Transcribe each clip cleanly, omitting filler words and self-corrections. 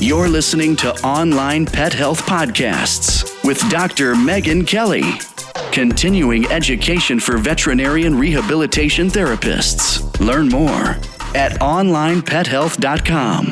You're listening to Online Pet Health Podcasts with Dr. Megan Kelly. Continuing education for veterinarian rehabilitation therapists. Learn more at onlinepethealth.com.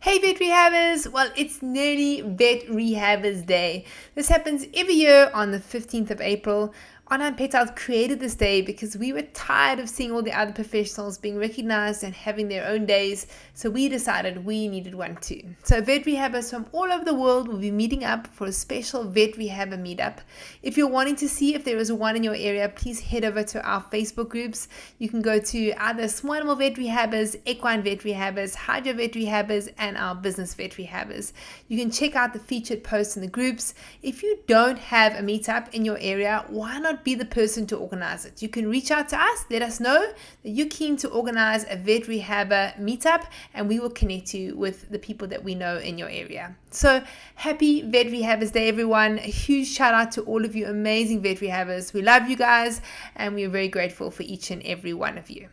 Hey Vet Rehabbers! Well, it's nearly Vet Rehabbers Day. This happens every year on the 15th of April. Onlinepethealth created this day because we were tired of seeing all the other professionals being recognized and having their own days, so we decided we needed one too. So vet rehabbers from all over the world will be meeting up for a special vet rehabber meetup. If you're wanting to see if there is one in your area, please head over to our Facebook groups. You can go to either Small Animal Vet Rehabbers, Equine Vet Rehabbers, Hydro Vet Rehabbers, and our Business Vet Rehabbers. You can check out the featured posts in the groups. If you don't have a meetup in your area, why not be the person to organize it? You can reach out to us, let us know that you're keen to organize a vet rehabber meetup, and we will connect you with the people that we know in your area. So happy Vet Rehabbers Day, everyone. A huge shout out to all of you amazing vet rehabbers. We love you guys, and we're very grateful for each and every one of you.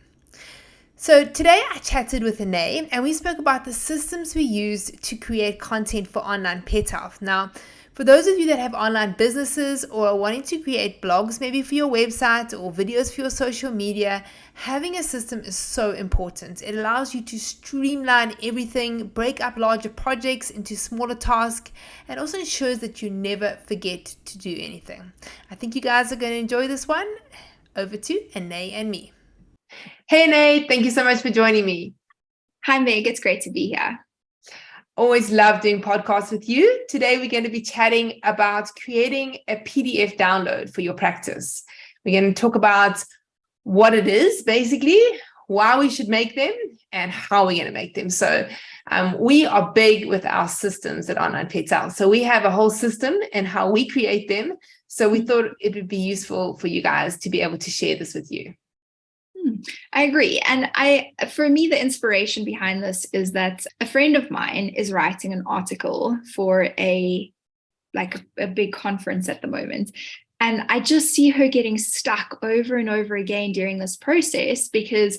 So today I chatted with Anae, and we spoke about the systems we use to create content for online pet health. Now, for those of you that have online businesses or are wanting to create blogs maybe for your website or videos for your social media, having a system is so important. It allows you to streamline everything, break up larger projects into smaller tasks, and also ensures that you never forget to do anything. I think you guys are going to enjoy this one. Over to Anae and me. Hey Anae, thank you so much for joining me. Hi Meg, it's great to be here. Always love doing podcasts with you. Today, we're going to be chatting about creating a PDF download for your practice. We're going to talk about what it is, basically, why we should make them, and how we're going to make them. So we are big with our systems at Onlinepethealth. So we have a whole system and how we create them. So we thought it would be useful for you guys to be able to share this with you. I agree. And for me, the inspiration behind this is that a friend of mine is writing an article for a big conference at the moment. And I just see her getting stuck over and over again during this process, because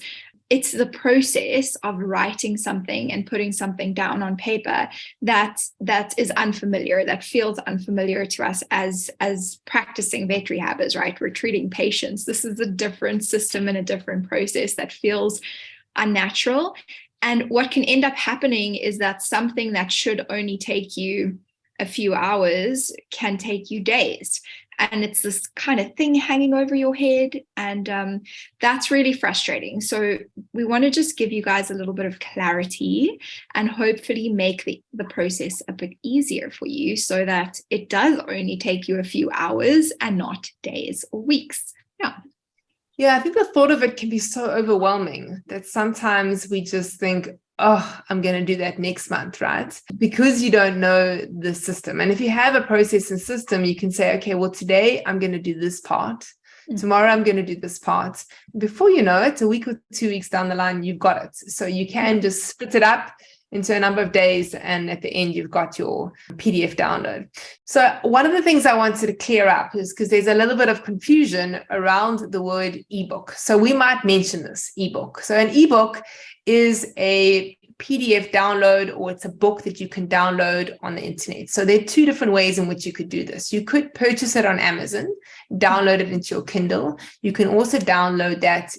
it's the process of writing something and putting something down on paper that is unfamiliar, that feels unfamiliar to us as practicing vet rehabbers, right? We're treating patients. This is a different system and a different process that feels unnatural. And what can end up happening is that something that should only take you a few hours can take you days. And it's this kind of thing hanging over your head. And that's really frustrating. So we want to just give you guys a little bit of clarity and hopefully make the process a bit easier for you so that it does only take you a few hours and not days or weeks. Yeah, I think the thought of it can be so overwhelming that sometimes we just think, oh, I'm going to do that next month, right? Because you don't know the system. And if you have a process and system, you can say, okay, well, today I'm going to do this part. Tomorrow I'm going to do this part. Before you know it, a week or 2 weeks down the line, you've got it. So you can just split it up into a number of days, and at the end, you've got your PDF download. So one of the things I wanted to clear up is because there's a little bit of confusion around the word ebook. So we might mention this ebook. So an ebook is a PDF download, or it's a book that you can download on the internet. So there are two different ways in which you could do this. You could purchase it on Amazon, download it into your Kindle. You can also download that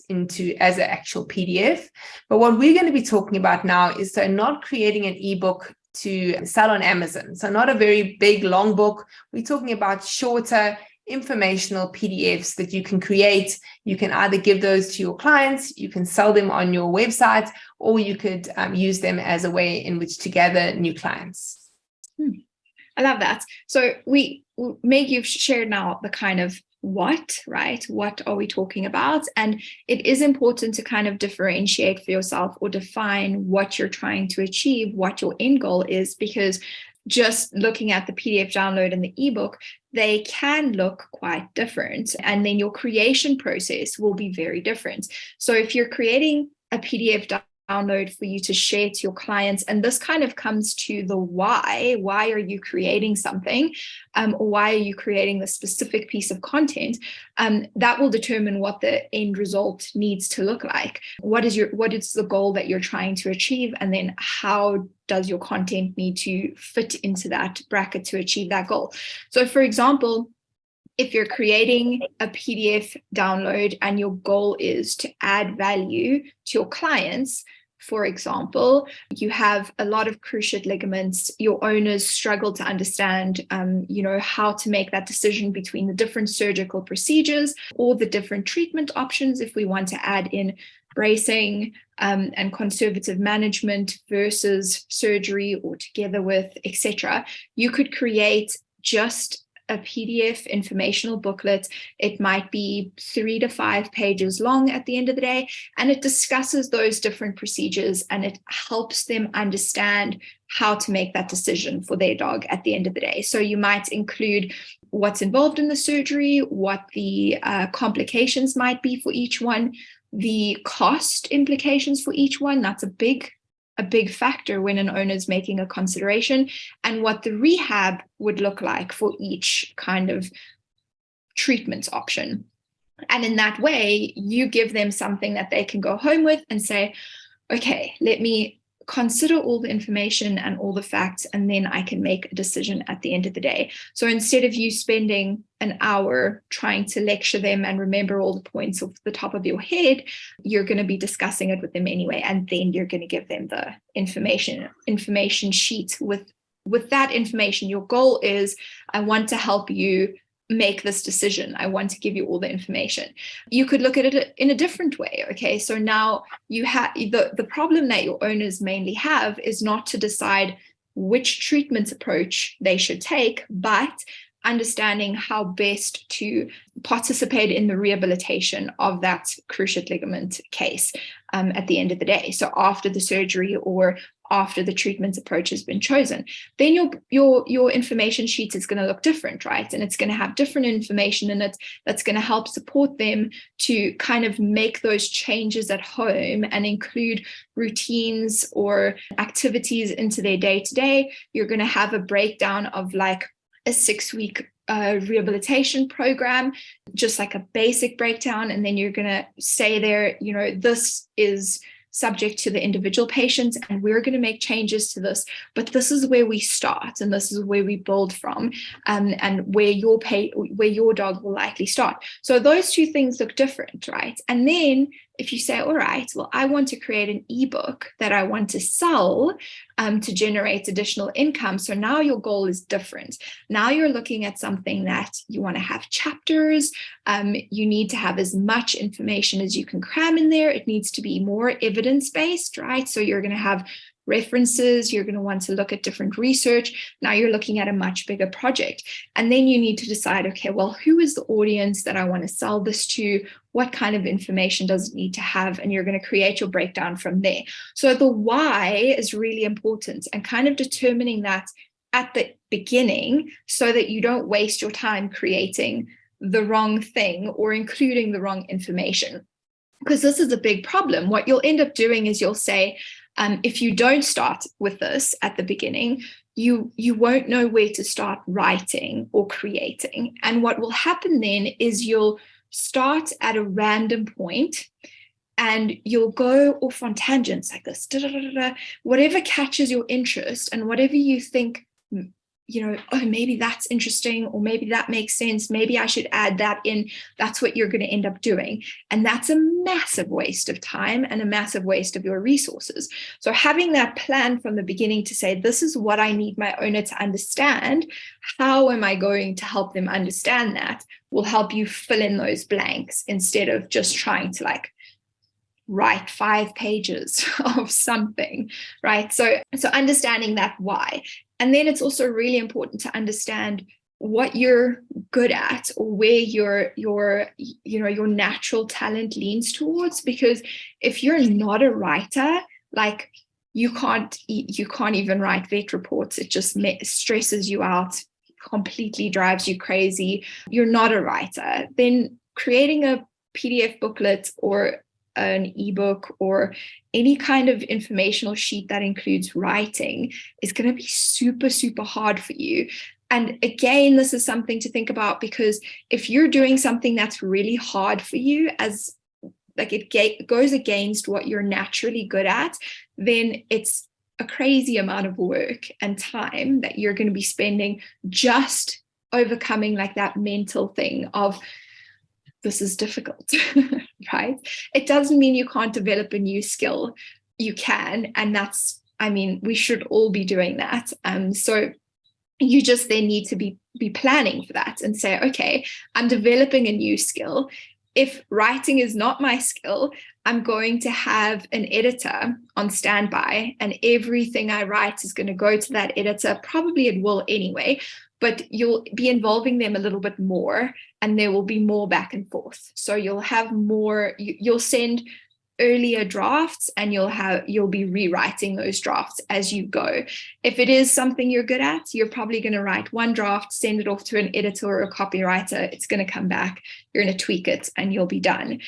as an actual PDF. But what we're going to be talking about now is so not creating an ebook to sell on Amazon. So not a very big, long book. We're talking about shorter, informational PDFs that you can create. You can either give those to your clients, you can sell them on your website, or you could use them as a way in which to gather new clients. I love that. So Meg, you've shared now the kind of what, right? What are we talking about? And it is important to kind of differentiate for yourself or define what you're trying to achieve, what your end goal is, because just looking at the PDF download and the ebook, they can look quite different. And then your creation process will be very different. So if you're creating a PDF download for you to share to your clients. And this kind of comes to the why. Why are you creating something? Or why are you creating this specific piece of content? That will determine what the end result needs to look like. What is the goal that you're trying to achieve? And then how does your content need to fit into that bracket to achieve that goal? So for example, if you're creating a PDF download and your goal is to add value to your clients, for example, you have a lot of cruciate ligaments, your owners struggle to understand, how to make that decision between the different surgical procedures or the different treatment options if we want to add in bracing and conservative management versus surgery or together with, etc. You could create just a PDF informational booklet. It might be 3 to 5 pages long at the end of the day, and it discusses those different procedures and it helps them understand how to make that decision for their dog at the end of the day. So you might include what's involved in the surgery, what the complications might be for each one, the cost implications for each one. That's a big factor when an owner is making a consideration, and what the rehab would look like for each kind of treatment option. And in that way, you give them something that they can go home with and say, okay, let me consider all the information and all the facts, and then I can make a decision at the end of the day. So instead of you spending an hour trying to lecture them and remember all the points off the top of your head, you're going to be discussing it with them anyway, and then you're going to give them the information sheet with that information. Your goal is, I want to help you make this decision. I want to give you all the information. You could look at it in a different way. Okay, so now you have the problem that your owners mainly have is not to decide which treatment approach they should take, but understanding how best to participate in the rehabilitation of that cruciate ligament case at the end of the day. So after the surgery or after the treatment approach has been chosen, then your information sheet is going to look different, right? And it's going to have different information in it that's going to help support them to kind of make those changes at home and include routines or activities into their day-to-day. You're going to have a breakdown of like a 6-week rehabilitation program, just like a basic breakdown. And then you're going to say there, this is subject to the individual patients, and we're going to make changes to this, but this is where we start and this is where we build from, and where your dog will likely start. So those two things look different, right? And then if you say, all right, well, I want to create an ebook that I want to sell to generate additional income. So now your goal is different. Now you're looking at something that you want to have chapters. You need to have as much information as you can cram in there. It needs to be more evidence-based, right? So you're going to have references, you're going to want to look at different research. Now you're looking at a much bigger project. And then you need to decide, okay, well, who is the audience that I want to sell this to? What kind of information does it need to have? And you're going to create your breakdown from there. So the why is really important, and kind of determining that at the beginning so that you don't waste your time creating the wrong thing or including the wrong information. Because this is a big problem. What you'll end up doing is you'll say, if you don't start with this at the beginning, you won't know where to start writing or creating. And what will happen then is you'll start at a random point and you'll go off on tangents like this, whatever catches your interest and whatever you think, oh, maybe that's interesting, or maybe that makes sense, maybe I should add that in. That's what you're going to end up doing. And that's a massive waste of time and a massive waste of your resources. So having that plan from the beginning to say, this is what I need my owner to understand, how am I going to help them understand that, will help you fill in those blanks instead of just trying to write 5 pages of something, right? So understanding that why. And then it's also really important to understand what you're good at or where your natural talent leans towards. Because if you're not a writer, you can't even write vet reports. It just stresses you out, completely drives you crazy. You're not a writer. Then creating a PDF booklet or an ebook or any kind of informational sheet that includes writing is going to be super, super hard for you. And again, this is something to think about, because if you're doing something that's really hard for you, as like it goes against what you're naturally good at, then it's a crazy amount of work and time that you're going to be spending just overcoming like that mental thing of, this is difficult, right? It doesn't mean you can't develop a new skill. You can, and that's, I mean, we should all be doing that. So you just then need to be planning for that and say, okay, I'm developing a new skill. If writing is not my skill, I'm going to have an editor on standby, and everything I write is going to go to that editor. Probably it will anyway, but you'll be involving them a little bit more, and there will be more back and forth. So you'll have more, you'll send earlier drafts, and you'll be rewriting those drafts as you go. If it is something you're good at, you're probably going to write one draft, send it off to an editor or a copywriter. It's going to come back, you're going to tweak it, and you'll be done.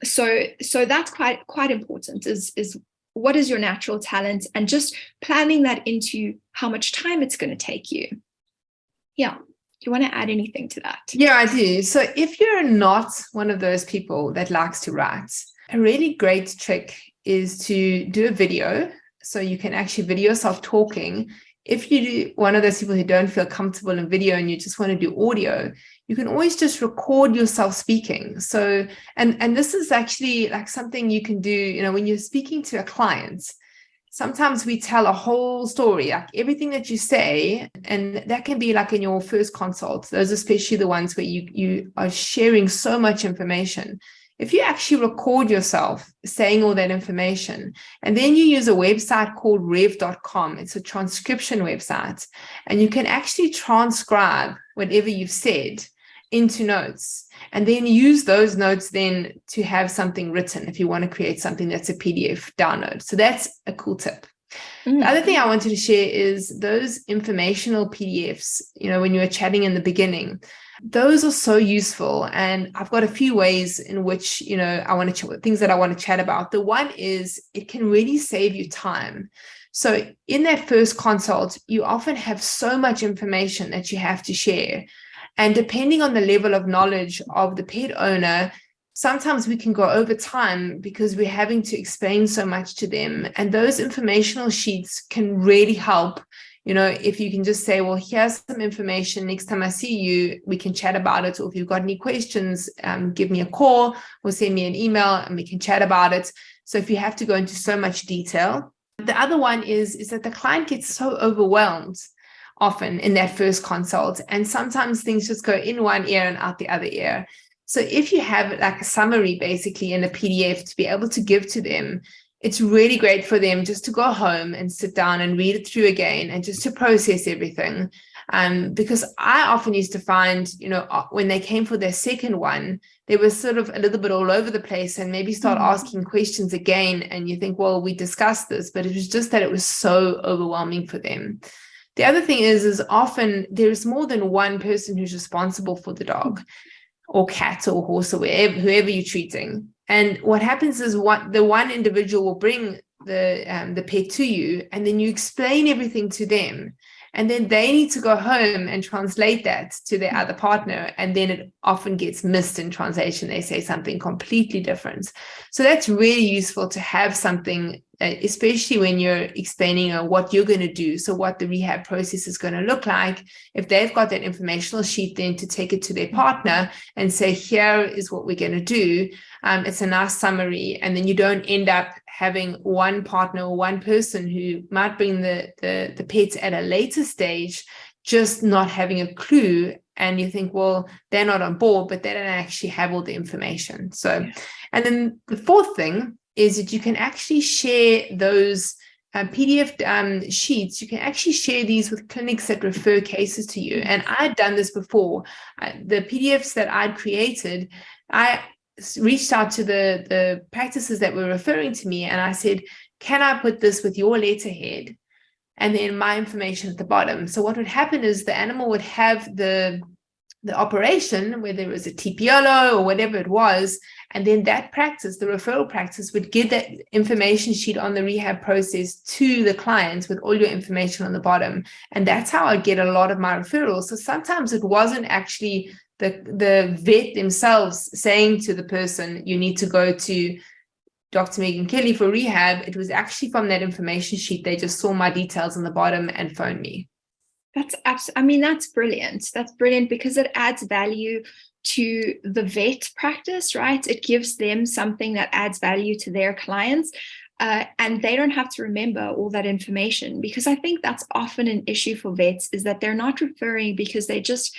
So that's quite important, is what is your natural talent, and just planning that into how much time it's going to take you. Yeah. Do you want to add anything to that? Yeah, I do. So if you're not one of those people that likes to write, a really great trick is to do a video. So you can actually video yourself talking. If you're one of those people who don't feel comfortable in video and you just want to do audio, you can always just record yourself speaking. So, and this is actually like something you can do, when you're speaking to a client. Sometimes we tell a whole story, like everything that you say, and that can be like in your first consult. Those especially the ones where you are sharing so much information. If you actually record yourself saying all that information, and then you use a website called rev.com, it's a transcription website, and you can actually transcribe whatever you've said into notes, and then use those notes then to have something written if you want to create something that's a PDF download. So that's a cool tip. Mm-hmm. The other thing I wanted to share is those informational PDFs, when you were chatting in the beginning, those are so useful. And I've got a few ways in which, I want to things that I want to chat about. The one is it can really save you time. So in that first consult, you often have so much information that you have to share. And depending on the level of knowledge of the pet owner, sometimes we can go over time because we're having to explain so much to them. And those informational sheets can really help. If you can just say, well, here's some information. Next time I see you, we can chat about it. Or if you've got any questions, give me a call or send me an email and we can chat about it. So if you have to go into so much detail. The other one is that the client gets so overwhelmed often in that first consult. And sometimes things just go in one ear and out the other ear. So if you have like a summary basically in a PDF to be able to give to them, it's really great for them just to go home and sit down and read it through again and just to process everything. Because I often used to find, when they came for their second one, they were sort of a little bit all over the place and maybe start asking questions again. And you think, well, we discussed this, but it was just that it was so overwhelming for them. The other thing is often there's more than one person who's responsible for the dog or cat or horse or whoever you're treating. And what happens is the one individual will bring the pet to you, and then you explain everything to them. And then they need to go home and translate that to their other partner. And then it often gets missed in translation. They say something completely different. So that's really useful to have something, especially when you're explaining what you're going to do. So what the rehab process is going to look like. If they've got that informational sheet, then to take it to their partner and say, here is what we're going to do. It's a nice summary. And then you don't end up having one partner or one person who might bring the pets at a later stage, just not having a clue. And you think, well, they're not on board, but they don't actually have all the information. So, and then the fourth thing is that you can actually share those PDF sheets. You can actually share these with clinics that refer cases to you. And I'd done this before. The PDFs that I'd created, I reached out to the practices that were referring to me, and I said, can I put this with your letterhead and then my information at the bottom? So what would happen is the animal would have the the operation, whether it was a TPLO or whatever it was, and then that practice, the referral practice, would give that information sheet on the rehab process to the clients with all your information on the bottom. And that's how I get a lot of my referrals. So sometimes it wasn't actually the vet themselves saying to the person, you need to go to Dr. Megan Kelly for rehab. It was actually from that information sheet. They just saw my details on the bottom and phoned me. That's brilliant. That's brilliant because it adds value to the vet practice, right? It gives them something that adds value to their clients. And they don't have to remember all that information, because I think that's often an issue for vets, is that they're not referring because there's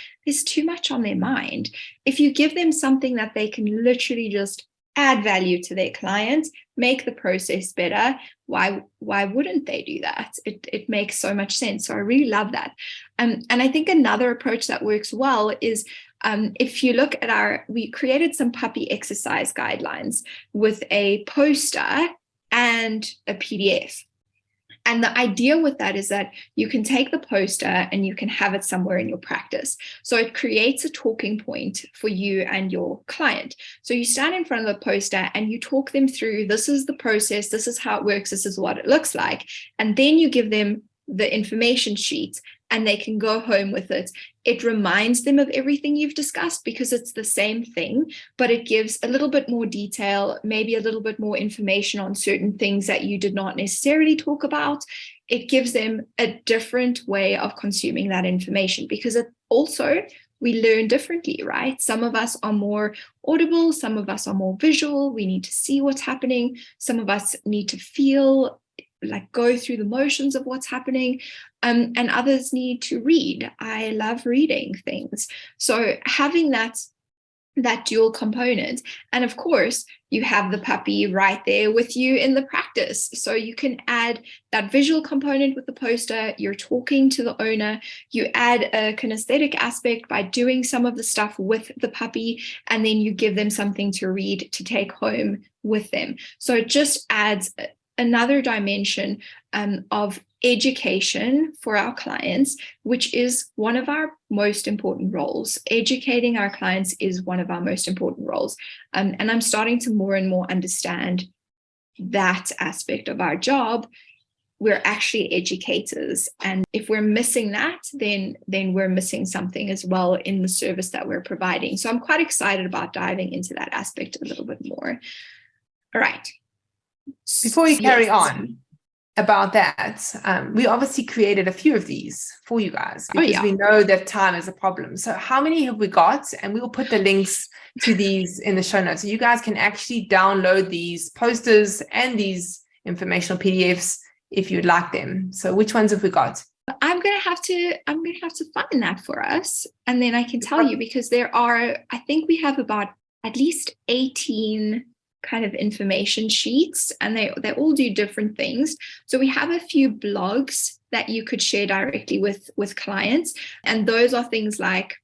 too much on their mind. If you give them something that they can literally just add value to their clients, make the process better, why wouldn't they do that? It makes so much sense. So I really love that. And I think another approach that works well is if you look at we created some puppy exercise guidelines with a poster and a PDF. And the idea with that is that you can take the poster and you can have it somewhere in your practice. So it creates a talking point for you and your client. So you stand in front of the poster and you talk them through, this is the process, this is how it works, this is what it looks like. And then you give them the information sheet and they can go home with it. It reminds them of everything you've discussed because it's the same thing, but it gives a little bit more detail, maybe a little bit more information on certain things that you did not necessarily talk about. It gives them a different way of consuming that information, because it also, we learn differently, right? Some of us are more audible, some of us are more visual. We need to see what's happening. Some of us need to feel, like go through the motions of what's happening, and others need to read. I love reading things. So having that dual component, and of course you have the puppy right there with you in the practice, so you can add that visual component with the poster. You're talking to the owner, you add a kinesthetic aspect by doing some of the stuff with the puppy, and then you give them something to read to take home with them. So it just adds another dimension of education for our clients, which is one of our most important roles. Educating our clients is one of our most important roles. And I'm starting to more and more understand that aspect of our job. We're actually educators. And if we're missing that, then we're missing something as well in the service that we're providing. So I'm quite excited about diving into that aspect a little bit more. All right. Before you carry on about that, we obviously created a few of these for you guys because we know that time is a problem. So how many have we got? And we will put the links to these in the show notes. So you guys can actually download these posters and these informational PDFs if you'd like them. So which ones have we got? I'm gonna have to find that for us, and then I can tell you, because I think we have about at least 18 kind of information sheets, and they all do different things. So we have a few blogs that you could share directly with clients, and those are things like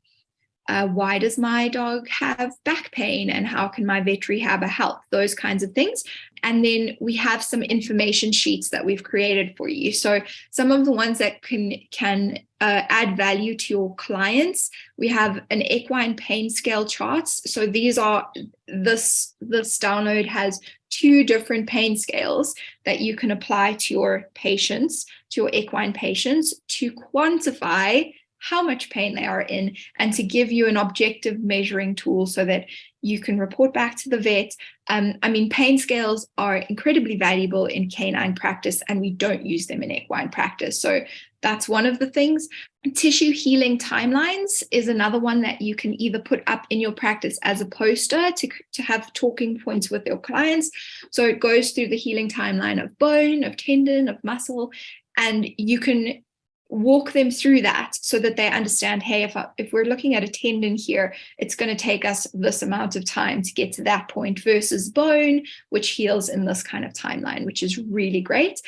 why does my dog have back pain and how can my vet rehabber help, those kinds of things. And then we have some information sheets that we've created for you. So some of the ones that can add value to your clients, we have an equine pain scale charts. So these are, this download has 2 different pain scales that you can apply to your patients, to your equine patients, to quantify how much pain they are in, and to give you an objective measuring tool so that you can report back to the vet. Pain scales are incredibly valuable in canine practice, and we don't use them in equine practice. So that's one of the things. Tissue healing timelines is another one that you can either put up in your practice as a poster to have talking points with your clients. So it goes through the healing timeline of bone, of tendon, of muscle, and you can walk them through that so that they understand, hey, if we're looking at a tendon here, it's going to take us this amount of time to get to that point, versus bone, which heals in this kind of timeline, which is really great.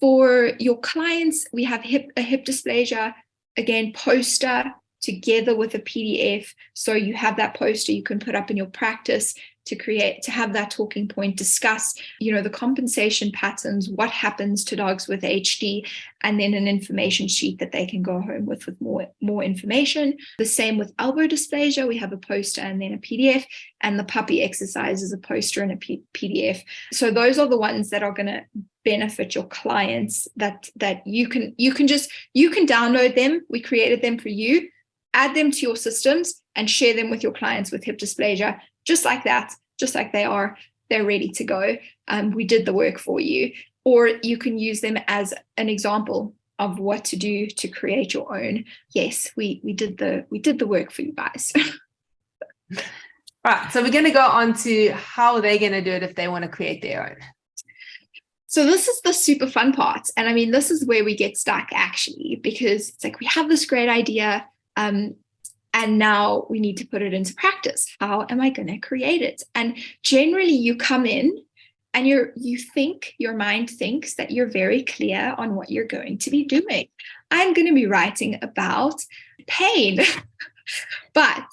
For your clients, we have a hip dysplasia, again, poster together with a PDF. So you have that poster you can put up in your practice to have that talking point, discuss, the compensation patterns, what happens to dogs with HD, and then an information sheet that they can go home with more information. The same with elbow dysplasia. We have a poster and then a PDF, and the puppy exercise is a poster and a PDF. So those are the ones that are going to benefit your clients, that you can download them. We created them for you, add them to your systems, and share them with your clients with hip dysplasia, just like that, just like they're ready to go. We did the work for you. Or you can use them as an example of what to do to create your own. Yes, we did the work for you guys. Right, so we're going to go on to how they're going to do it if they want to create their own. So this is the super fun part. And I mean, this is where we get stuck actually, because it's like we have this great idea, and now we need to put it into practice. How am I going to create it? And generally you come in and your mind thinks that you're very clear on what you're going to be doing. I'm going to be writing about pain. But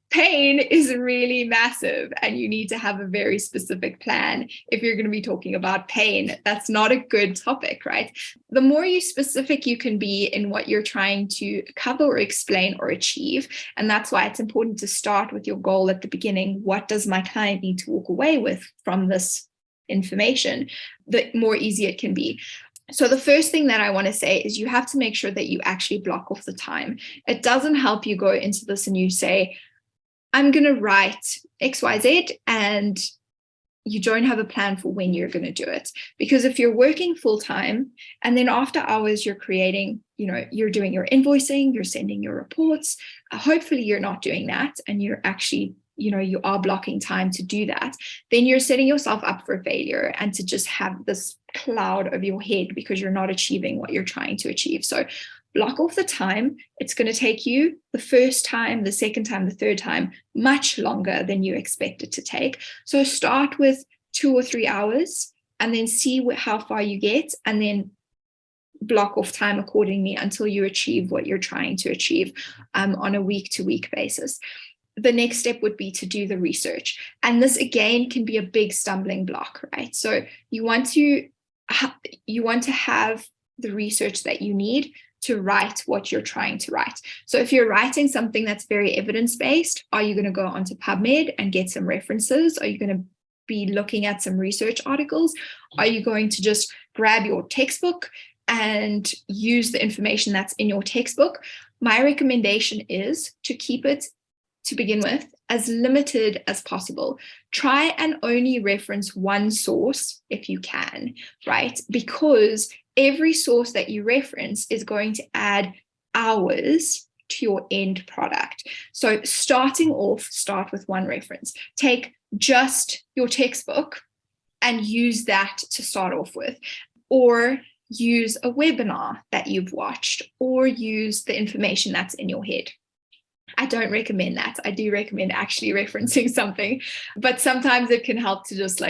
pain is really massive, and you need to have a very specific plan if you're going to be talking about pain. That's not a good topic, right? The more specific you can be in what you're trying to cover or explain or achieve, and that's why it's important to start with your goal at the beginning. What does my client need to walk away with from this information? The more easy it can be. So the first thing that I want to say is you have to make sure that you actually block off the time. It doesn't help you go into this and you say, I'm going to write XYZ, and you don't have a plan for when you're going to do it. Because if you're working full time and then after hours you're creating, you're doing your invoicing, you're sending your reports, hopefully you're not doing that and you're actually you are blocking time to do that, then you're setting yourself up for failure and to just have this cloud over your head because you're not achieving what you're trying to achieve. So block off the time. It's going to take you the first time, the second time, the third time, much longer than you expect it to take. So start with 2 or 3 hours and then see how far you get, and then block off time accordingly until you achieve what you're trying to achieve on a week-to-week basis. The next step would be to do the research. And this again can be a big stumbling block, right? So you want to have the research that you need to write what you're trying to write. So if you're writing something that's very evidence-based, are you going to go onto PubMed and get some references? Are you going to be looking at some research articles? Are you going to just grab your textbook and use the information that's in your textbook? My recommendation is to keep it, to begin with, as limited as possible. Try and only reference one source if you can, right? Because every source that you reference is going to add hours to your end product. So starting off, start with one reference. Take just your textbook and use that to start off with. Or use a webinar that you've watched, or use the information that's in your head. I don't recommend that. I do recommend actually referencing something, but sometimes it can help to just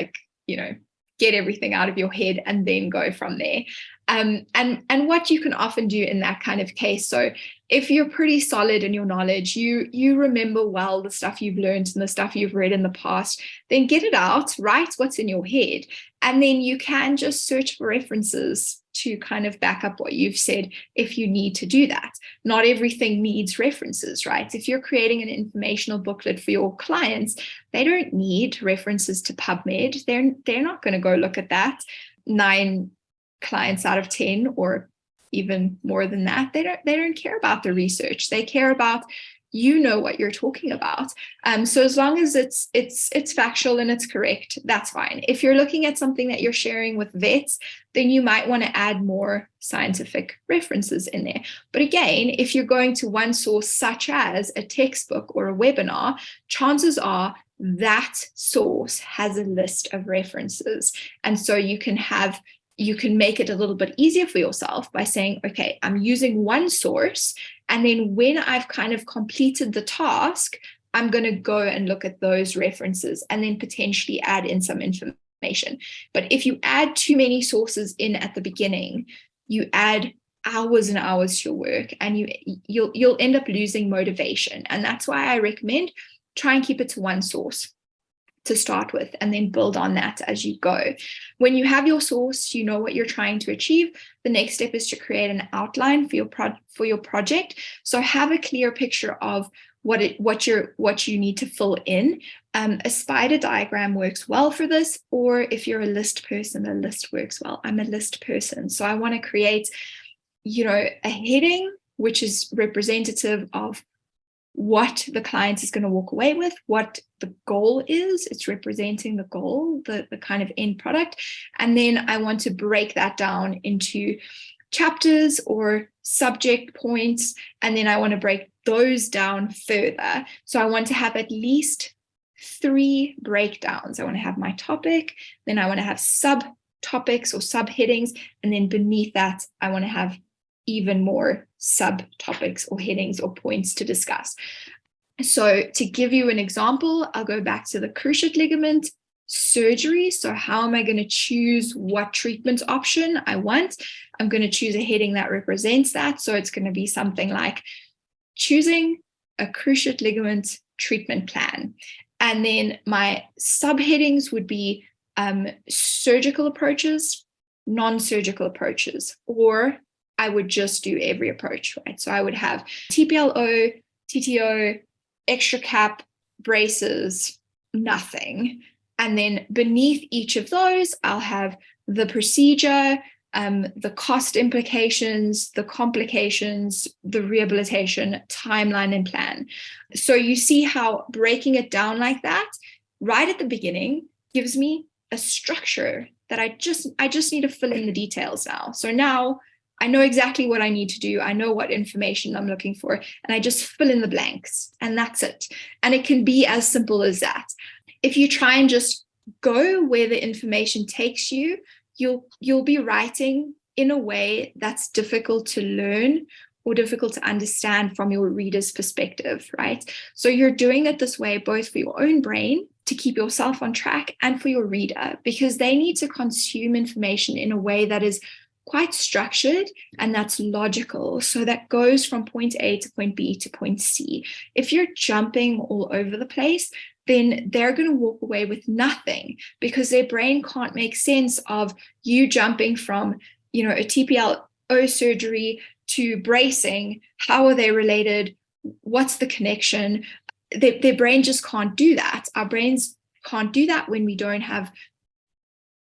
get everything out of your head and then go from there. And what you can often do in that kind of case, so if you're pretty solid in your knowledge, you remember well the stuff you've learned and the stuff you've read in the past, then get it out, write what's in your head, and then you can just search for references to kind of back up what you've said if you need to do that. Not everything needs references, right? If you're creating an informational booklet for your clients, they don't need references to PubMed. They're not going to go look at that. 9 clients out of 10, or even more than that, they don't care about the research. They care about what you're talking about. So as long as it's factual and it's correct, that's fine. If you're looking at something that you're sharing with vets, then you might want to add more scientific references in there. But again, if you're going to one source such as a textbook or a webinar, chances are that source has a list of references. And so you can make it a little bit easier for yourself by saying, okay, I'm using one source, and then when I've kind of completed the task, I'm going to go and look at those references and then potentially add in some information. But if you add too many sources in at the beginning, you add hours and hours to your work, and you'll end up losing motivation. And that's why I recommend try and keep it to one source. to start with, and then build on that as you go. When you have your source, you know what you're trying to achieve. The next step is to create an outline for your project. So have a clear picture of what you need to fill in. A spider diagram works well for this, or if you're a list person, a list works well. I'm a list person, so I want to create, a heading which is representative of what the client is going to walk away with, what the goal is. It's representing the goal, the kind of end product. And then I want to break that down into chapters or subject points. And then I want to break those down further. So I want to have at least 3 breakdowns. I want to have my topic, then I want to have subtopics or subheadings, and then beneath that, I want to have even more subtopics or headings or points to discuss. So to give you an example, I'll go back to the cruciate ligament surgery. So how am I going to choose what treatment option I want? I'm going to choose a heading that represents that. So it's going to be something like choosing a cruciate ligament treatment plan. And then my subheadings would be surgical approaches, non-surgical approaches, or I would just do every approach, right? So I would have TPLO, TTO, extra cap, braces, nothing. And then beneath each of those, I'll have the procedure, the cost implications, the complications, the rehabilitation timeline and plan. So you see how breaking it down like that right at the beginning gives me a structure that I just need to fill in the details now. So now I know exactly what I need to do. I know what information I'm looking for, and I just fill in the blanks, and that's it. And it can be as simple as that. If you try and just go where the information takes you, you'll be writing in a way that's difficult to learn or difficult to understand from your reader's perspective, right? So you're doing it this way both for your own brain to keep yourself on track and for your reader, because they need to consume information in a way that is quite structured and that's logical. So that goes from point A to point B to point C. If you're jumping all over the place, then they're going to walk away with nothing, because their brain can't make sense of you jumping from, a TPLO surgery to bracing. How are they related? What's the connection? Their brain just can't do that. Our brains can't do that when we don't have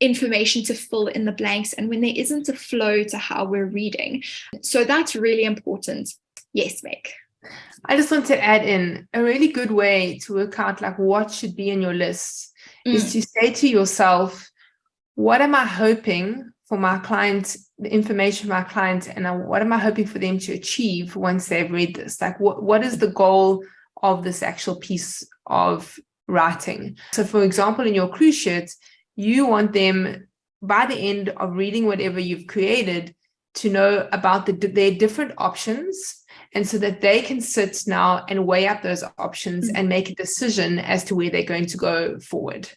information to fill in the blanks and when there isn't a flow to how we're reading. So that's really important. Yes, Meg. I just want to add in a really good way to work out like what should be in your list is to say to yourself, what am I hoping for my client, the information for my client, and what am I hoping for them to achieve once they've read this? Like what is the goal of this actual piece of writing? So for example, in your cruciate, you want them by the end of reading whatever you've created to know about their different options, and so that they can sit now and weigh up those options and make a decision as to where they're going to go forward.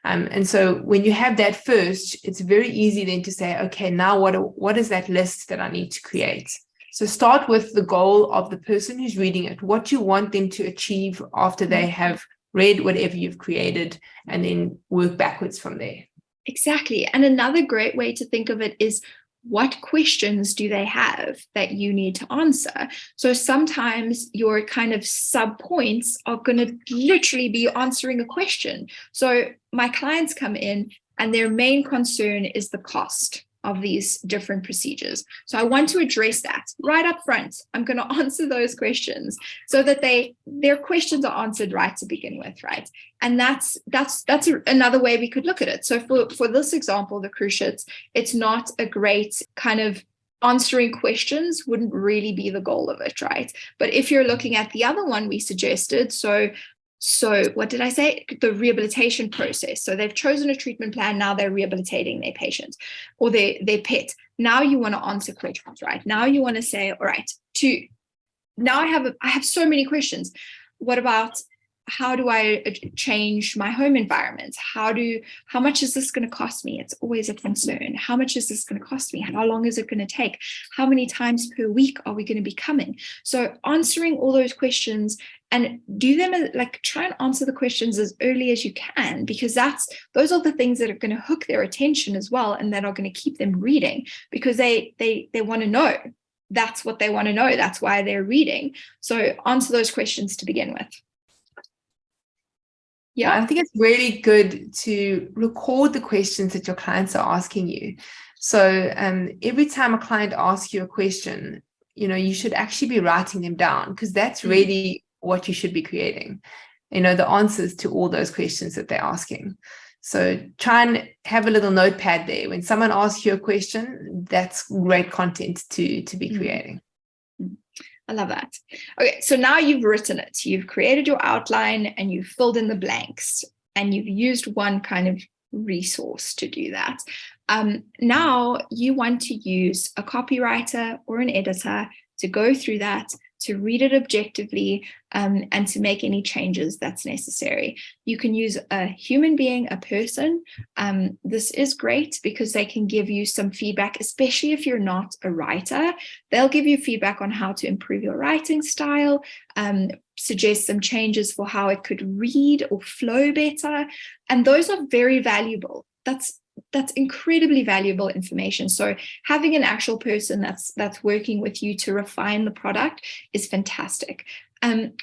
And so when you have that first, it's very easy then to say, okay, now what is that list that I need to create? So start with the goal of the person who's reading it, what you want them to achieve after they have read whatever you've created, and then work backwards from there. Exactly. And another great way to think of it is, what questions do they have that you need to answer? So sometimes your kind of sub points are going to literally be answering a question. So my clients come in and their main concern is the cost of these different procedures. So I want to address that right up front. I'm going to answer those questions so that their questions are answered right to begin with, right? And that's another way we could look at it. So for this example, the cruciates, it's not a great kind of answering questions wouldn't really be the goal of it, right? But if you're looking at the other one we suggested, so what did I say? The rehabilitation process. So they've chosen a treatment plan. Now they're rehabilitating their patient or their pet. Now you want to answer questions, right? Now you want to say, all right, now I have so many questions. What about how do I change my home environment? How much is this going to cost me? It's always a concern. How much is this going to cost me? How long is it going to take? How many times per week are we going to be coming? So answering all those questions, and do them, like, try and answer the questions as early as you can, because those are the things that are going to hook their attention as well, and that are going to keep them reading, because they want to know. That's what they want to know. That's why they're reading. So answer those questions to begin with. Yeah, I think it's really good to record the questions that your clients are asking you. So every time a client asks you a question, you should actually be writing them down, because that's really what you should be creating, the answers to all those questions that they're asking. So try and have a little notepad there. When someone asks you a question, that's great content to be creating. I love that. Okay, so now you've written it. You've created your outline and you've filled in the blanks, and you've used one kind of resource to do that. Now you want to use a copywriter or an editor to go through that, to read it objectively, and to make any changes that's necessary. You can use a human being, a person. This is great because they can give you some feedback, especially if you're not a writer. They'll give you feedback on how to improve your writing style, suggest some changes for how it could read or flow better. And those are very valuable. That's incredibly valuable information. So having an actual person that's working with you to refine the product is fantastic.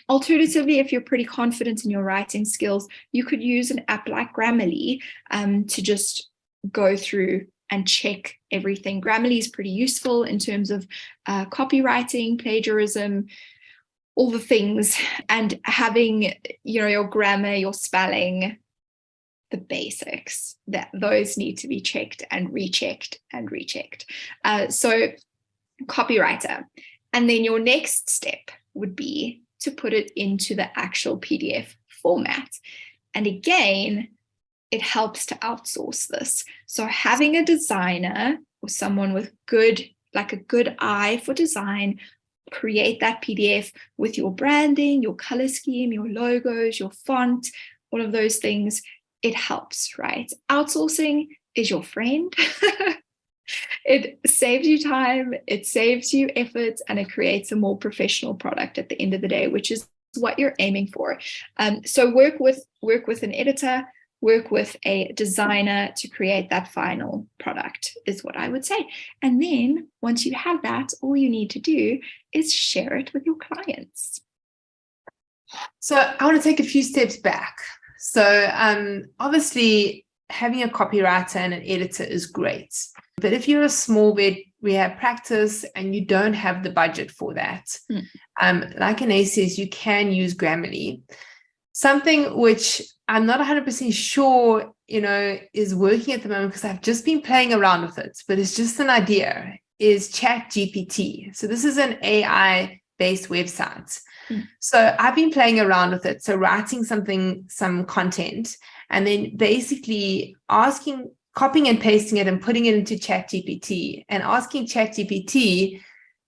Alternatively, if you're pretty confident in your writing skills, you could use an app like Grammarly to just go through and check everything. Grammarly is pretty useful in terms of copywriting, plagiarism, all the things, and having your grammar, your spelling, the basics, that those need to be checked and rechecked and rechecked. So copywriter. And then your next step would be to put it into the actual PDF format. And again, it helps to outsource this. So having a designer or someone with a good eye for design, create that PDF with your branding, your color scheme, your logos, your font, all of those things. It helps, right? Outsourcing is your friend. It saves you time, it saves you effort, and it creates a more professional product at the end of the day, which is what you're aiming for. So work with an editor, work with a designer to create that final product, is what I would say. And then once you have that, all you need to do is share it with your clients. So I want to take a few steps back. So obviously having a copywriter and an editor is great. But if you're a small vet rehab practice and you don't have the budget for that, like Anais says, you can use Grammarly. Something which I'm not 100% sure, is working at the moment, because I've just been playing around with it, but it's just an idea, is ChatGPT. So this is an AI-based website. So I've been playing around with it. So writing some content, and then basically copying and pasting it and putting it into ChatGPT, and asking ChatGPT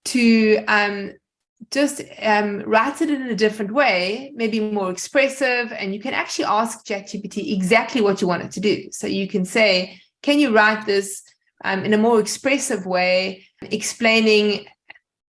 to just write it in a different way, maybe more expressive. And you can actually ask ChatGPT exactly what you want it to do. So you can say, can you write this in a more expressive way, explaining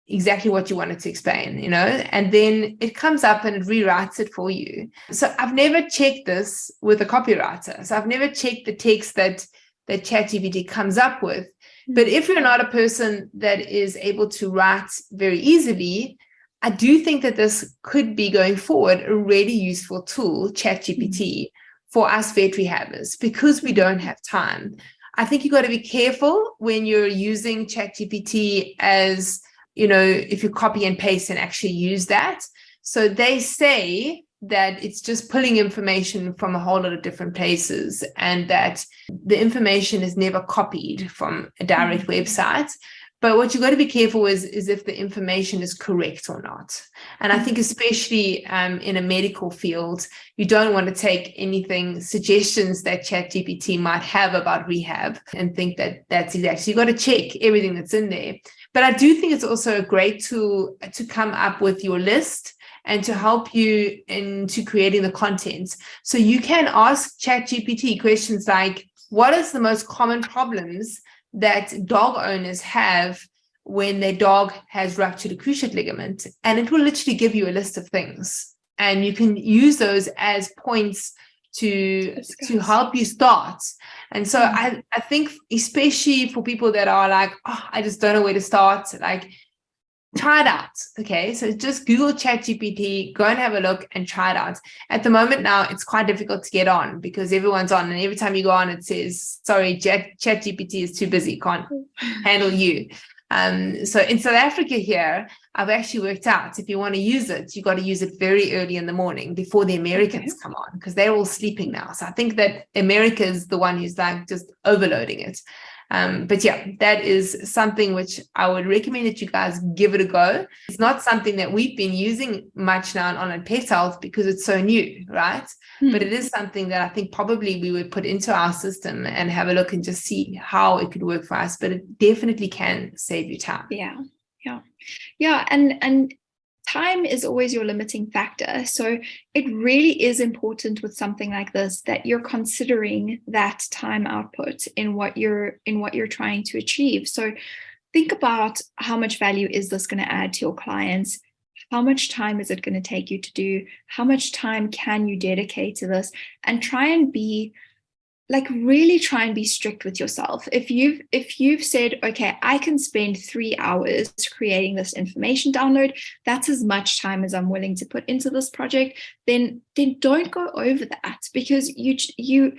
exactly what you wanted to explain, and then it comes up and it rewrites it for you. So I've never checked this with a copywriter. So I've never checked the text that ChatGPT comes up with. But if you're not a person that is able to write very easily, I do think that this could be, going forward, a really useful tool, ChatGPT, for us vet rehabbers, because we don't have time. I think you've got to be careful when you're using ChatGPT as, if you copy and paste and actually use that. So they say that it's just pulling information from a whole lot of different places, and that the information is never copied from a direct website. But what you've got to be careful is if the information is correct or not. And I think especially in a medical field, you don't want to take suggestions that ChatGPT might have about rehab and think that that's exact. So you've got to check everything that's in there. But I do think it's also a great tool to come up with your list and to help you into creating the content. So you can ask ChatGPT questions like, what is the most common problems that dog owners have when their dog has ruptured a cruciate ligament? And it will literally give you a list of things. And you can use those as points to help you start. And so I think, especially for people that are like, oh, I just don't know where to start, like, try it out. Okay, so just Google ChatGPT, go and have a look and try it out. At the moment now, it's quite difficult to get on because everyone's on, and every time you go on, it says, sorry, ChatGPT is too busy, can't handle you. So in South Africa here, I've actually worked out, if you want to use it, you got to use it very early in the morning before the Americans come on, because they're all sleeping now. So I think that America is the one who's like just overloading it. But yeah, that is something which I would recommend that you guys give it a go. It's not something that we've been using much now on Pet Health because it's so new, right? But it is something that I think probably we would put into our system and have a look and just see how it could work for us. But it definitely can save you time. Yeah. And time is always your limiting factor. So it really is important with something like this that you're considering that time output in what you're trying to achieve. So think about how much value is this going to add to your clients? How much time is it going to take you to do? How much time can you dedicate to this? And really try and be strict with yourself. If you've said, okay, I can spend 3 hours creating this information download, that's as much time as I'm willing to put into this project, then don't go over that, because you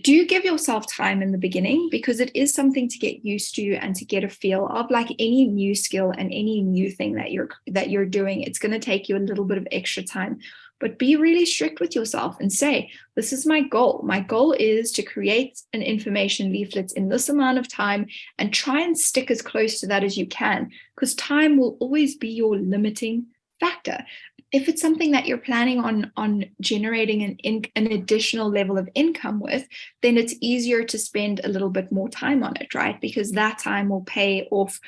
do give yourself time in the beginning, because it is something to get used to and to get a feel of. Like any new skill and any new thing that you're doing, it's going to take you a little bit of extra time. But be really strict with yourself and say, this is my goal. My goal is to create an information leaflet in this amount of time, and try and stick as close to that as you can, because time will always be your limiting factor. If it's something that you're planning on generating an additional level of income with, then it's easier to spend a little bit more time on it, right? Because that time will pay off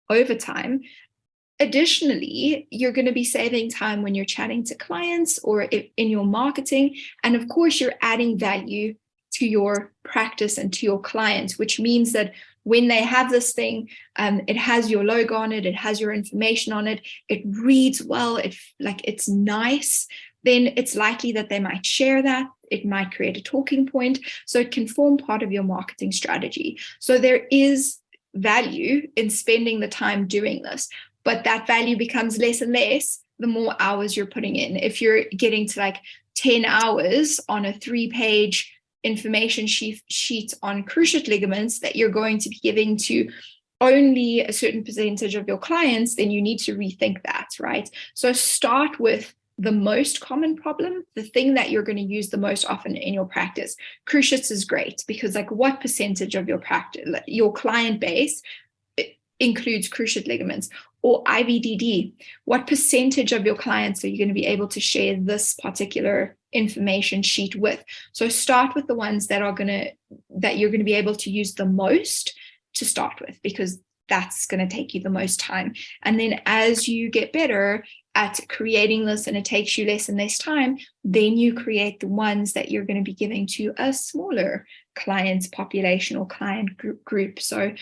over time. Additionally, you're going to be saving time when you're chatting to clients or in your marketing. And of course, you're adding value to your practice and to your clients, which means that when they have this thing, it has your logo on it, it has your information on it, it reads well, it's nice, then it's likely that they might share that. It might create a talking point. So it can form part of your marketing strategy. So there is value in spending the time doing this. But that value becomes less and less the more hours you're putting in. If you're getting to like 10 hours on a 3-page information sheet on cruciate ligaments that you're going to be giving to only a certain percentage of your clients, then you need to rethink that, right? So start with the most common problem, the thing that you're going to use the most often in your practice. Cruciates is great because like what percentage of your practice, your client base includes cruciate ligaments? Or IVDD, what percentage of your clients are you going to be able to share this particular information sheet with? So start with the ones that you're going to be able to use the most to start with, because that's going to take you the most time. And then as you get better at creating this and it takes you less and less time, then you create the ones that you're going to be giving to a smaller client population or client group. So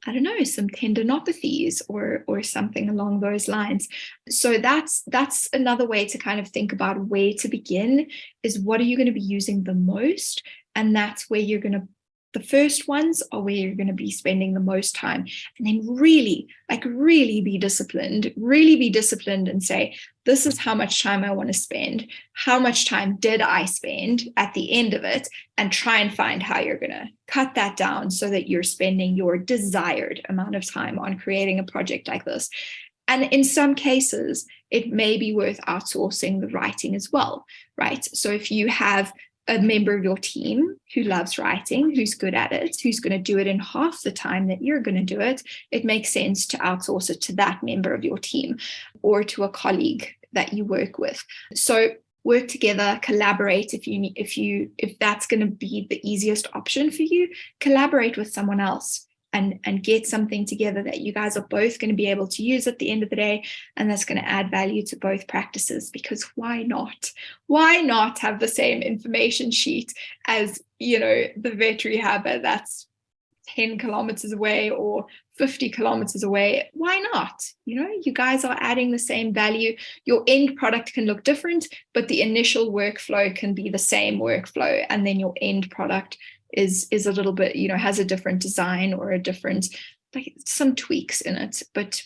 I don't know, some tendinopathies or something along those lines. So that's another way to kind of think about where to begin, is what are you going to be using the most? And that's where the first ones are where you're going to be spending the most time. And then really be disciplined and say, this is how much time I want to spend. How much time did I spend at the end of it? And try and find how you're going to cut that down so that you're spending your desired amount of time on creating a project like this. And in some cases, it may be worth outsourcing the writing as well, right? So if you have a member of your team who loves writing, who's good at it, who's going to do it in half the time that you're going to do it, it makes sense to outsource it to that member of your team or to a colleague that you work with. So work together, collaborate. If that's going to be the easiest option for you, collaborate with someone else and get something together that you guys are both going to be able to use at the end of the day, and that's going to add value to both practices. Because why not? Why not have the same information sheet as, the vet rehabber that's 10 kilometers away or 50 kilometers away? Why not? You guys are adding the same value. Your end product can look different, but the initial workflow can be the same workflow, and then your end product is a little bit, has a different design or a different, like, some tweaks in it. But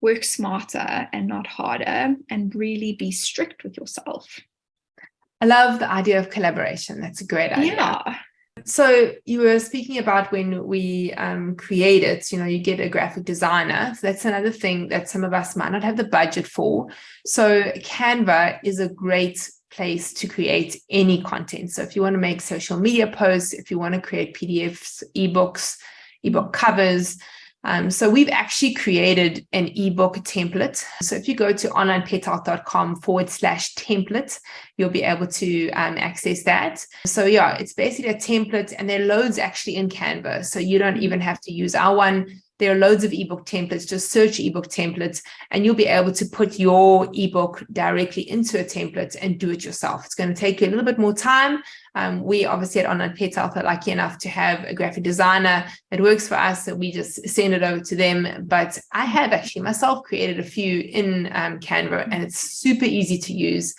work smarter and not harder, and really be strict with yourself. I love the idea of collaboration. That's a great idea. Yeah. So you were speaking about when we create it, you get a graphic designer. So that's another thing that some of us might not have the budget for. So Canva is a great place to create any content. So if you want to make social media posts, if you want to create PDFs, ebooks, ebook covers. So we've actually created an ebook template. So if you go to onlinepethealth.com/template, you'll be able to access that. So yeah, it's basically a template, and there are loads actually in Canva. So you don't even have to use our one. There are loads of ebook templates. Just search ebook templates, and you'll be able to put your ebook directly into a template and do it yourself. It's going to take you a little bit more time. We obviously at Online Pet Health are lucky enough to have a graphic designer that works for us, so we just send it over to them. But I have actually myself created a few in Canva, and it's super easy to use.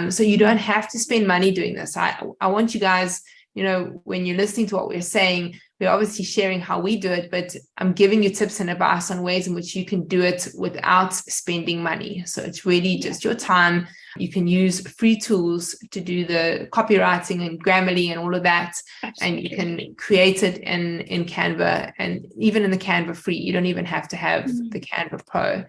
So you don't have to spend money doing this. I want you guys, when you're listening to what we're saying, we're obviously sharing how we do it, but I'm giving you tips and advice on ways in which you can do it without spending money. So it's really just your time. You can use free tools to do the copywriting and Grammarly and all of that. Absolutely. And you can create it in Canva, and even in the Canva free. You don't even have to have the Canva Pro.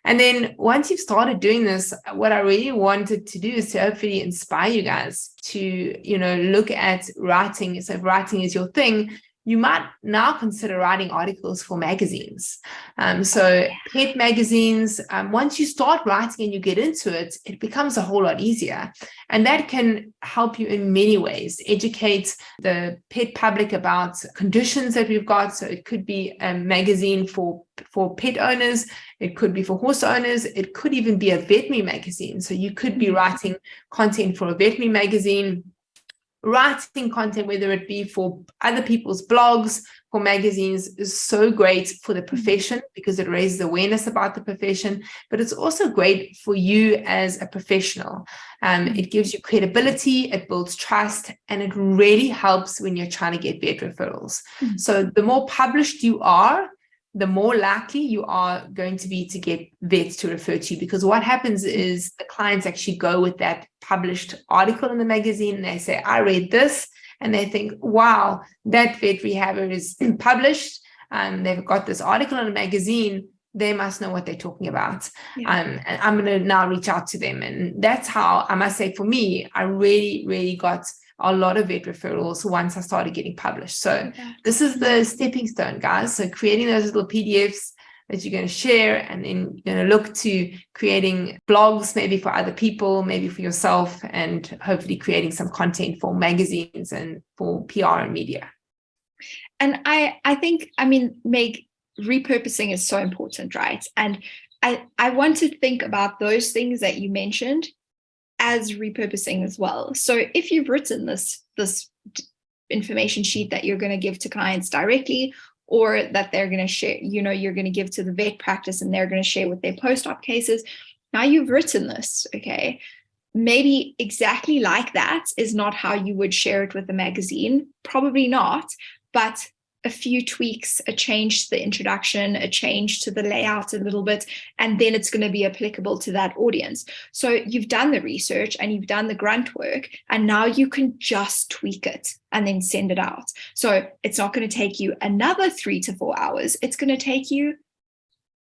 And then once you've started doing this, what I really wanted to do is to hopefully inspire you guys to, look at writing. So if writing is your thing, you might now consider writing articles for magazines. So pet magazines, once you start writing and you get into it, it becomes a whole lot easier. And that can help you in many ways, educate the pet public about conditions that we've got. So it could be a magazine for pet owners. It could be for horse owners. It could even be a veterinary magazine. So you could be writing content for a veterinary magazine, writing content, whether it be for other people's blogs, for magazines, is so great for the profession because it raises awareness about the profession, but it's also great for you as a professional. It gives you credibility, it builds trust, and it really helps when you're trying to get vet referrals. So the more published you are, the more likely you are going to be to get vets to refer to you, because what happens is the clients actually go with that published article in the magazine and they say, I read this, and they think, wow, that vet rehabber is published. They've got this article in a magazine. They must know what they're talking about. And I'm going to now reach out to them. And that's how, I must say, for me, I really, really got a lot of vet referrals once I started getting published. So this is the stepping stone, guys. So creating those little PDFs that you're going to share, and then you're going to look to creating blogs, maybe for other people, maybe for yourself, and hopefully creating some content for magazines and for PR and media. And I think, Meg, repurposing is so important, right? And I want to think about those things that you mentioned as repurposing as well. So if you've written this information sheet that you're going to give to clients directly, or that they're going to share, you're going to give to the vet practice and they're going to share with their post-op cases. Now you've written this, okay? Maybe exactly like that is not how you would share it with the magazine. Probably not, but a few tweaks, a change to the introduction, a change to the layout a little bit, and then it's going to be applicable to that audience. So you've done the research and you've done the grunt work, and now you can just tweak it and then send it out. So it's not going to take you another 3 to 4 hours. It's going to take you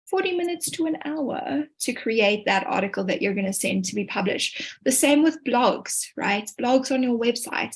40 minutes to an hour to create that article that you're going to send to be published. The same with blogs, right? Blogs on your website.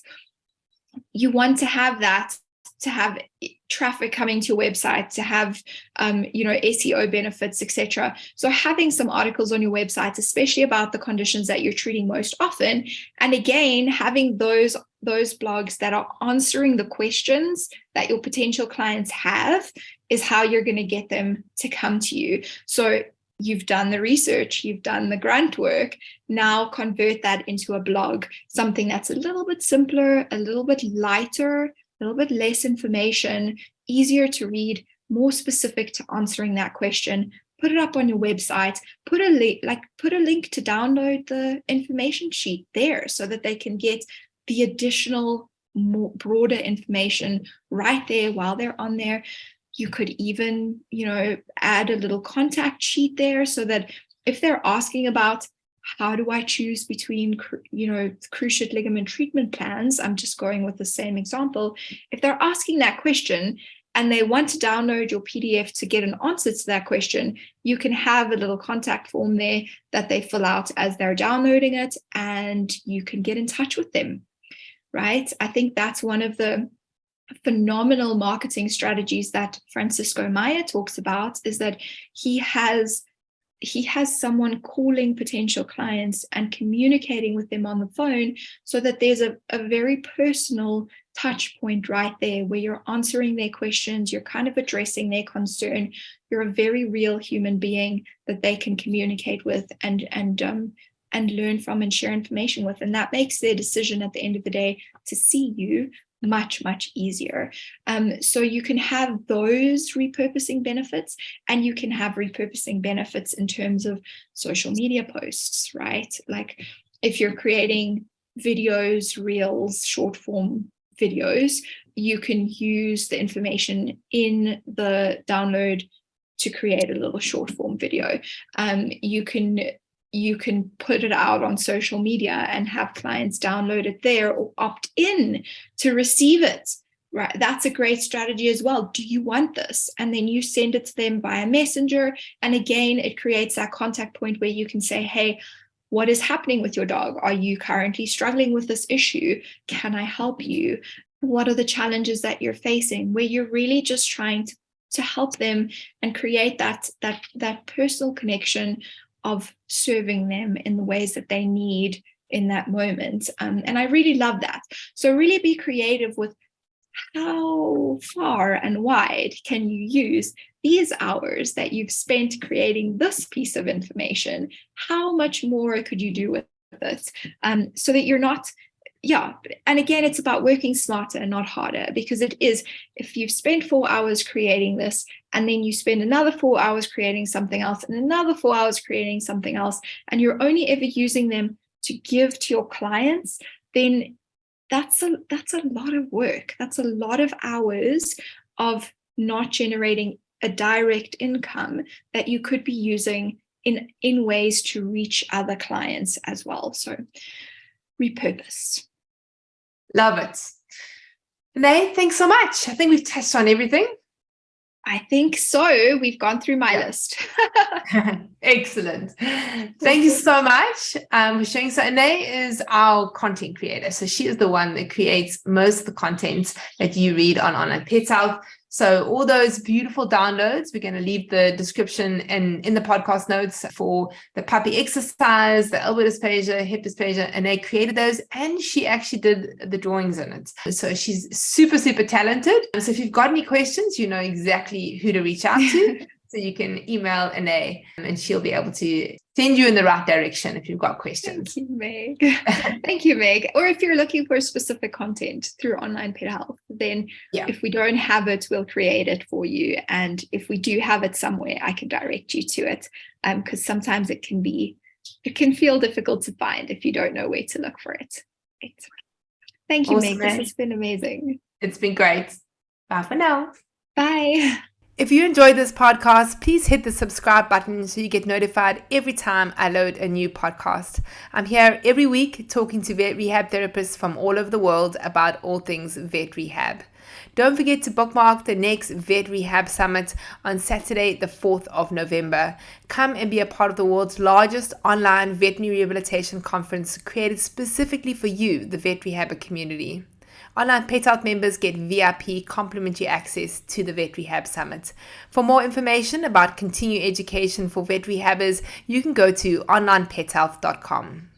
You want to have that, to have traffic coming to your website, to have SEO benefits, etc. So having some articles on your website, especially about the conditions that you're treating most often, and again having those those blogs that are answering the questions that your potential clients have is how you're going to get them to come to you. So you've done the research, you've done the grunt work. Now convert that into a blog, something that's a little bit simpler, a little bit lighter, a little bit less information, easier to read, more specific to answering that question. Put it up on your website, put a link to download the information sheet there so that they can get the additional more broader information right there while they're on there. You could even, add a little contact sheet there so that if they're asking about how do I choose between, cruciate ligament treatment plans, I'm just going with the same example. If they're asking that question and they want to download your PDF to get an answer to that question, you can have a little contact form there that they fill out as they're downloading it, and you can get in touch with them, right? I think that's one of the phenomenal marketing strategies that Francisco Meyer talks about, is that he has someone calling potential clients and communicating with them on the phone so that there's a very personal touch point right there where you're answering their questions, you're kind of addressing their concern, you're a very real human being that they can communicate with and learn from and share information with. And that makes their decision at the end of the day to see you much, much easier. So you can have those repurposing benefits, and you can have repurposing benefits in terms of social media posts, right? Like if you're creating videos, reels, short form videos, you can use the information in the download to create a little short form video. You can put it out on social media and have clients download it there or opt in to receive it, right? That's a great strategy as well. Do you want this? And then you send it to them via Messenger. And again, it creates that contact point where you can say, hey, what is happening with your dog? Are you currently struggling with this issue? Can I help you? What are the challenges that you're facing? Where you're really just trying to help them and create that personal connection of serving them in the ways that they need in that moment. And I really love that. So really be creative with how far and wide can you use these hours that you've spent creating this piece of information. How much more could you do with it? So that you're not, and again, it's about working smarter and not harder, because it is, if you've spent 4 hours creating this, and then you spend another 4 hours creating something else, and another 4 hours creating something else, and you're only ever using them to give to your clients, then that's a lot of work. That's a lot of hours of not generating a direct income that you could be using in ways to reach other clients as well. So repurpose. Love it. Renee, thanks so much. I think we've touched on everything. I think so. We've gone through my list. Excellent. Thank you so much for sharing. So Renee is our content creator. So she is the one that creates most of the content that you read on Onlinepethealth. So all those beautiful downloads, we're going to leave the description in the podcast notes for the puppy exercise, the elbow dysplasia, hip dysplasia, and they created those, and she actually did the drawings in it. So she's super, super talented. So if you've got any questions, you know exactly who to reach out to. So you can email Renee and she'll be able to send you in the right direction if you've got questions. Thank you, Meg. Thank you, Meg. Or if you're looking for specific content through Onlinepethealth, then if we don't have it, we'll create it for you. And if we do have it somewhere, I can direct you to it. Because sometimes it can feel difficult to find if you don't know where to look for it. Thank you, awesome, Meg. This has been amazing. It's been great. Bye for now. Bye. If you enjoyed this podcast, please hit the subscribe button so you get notified every time I load a new podcast. I'm here every week talking to vet rehab therapists from all over the world about all things vet rehab. Don't forget to bookmark the next Vet Rehab Summit on Saturday, the 4th of November. Come and be a part of the world's largest online veterinary rehabilitation conference created specifically for you, the vet rehabber community. Onlinepethealth members get VIP complimentary access to the Vet Rehab Summit. For more information about continuing education for vet rehabbers, you can go to onlinepethealth.com.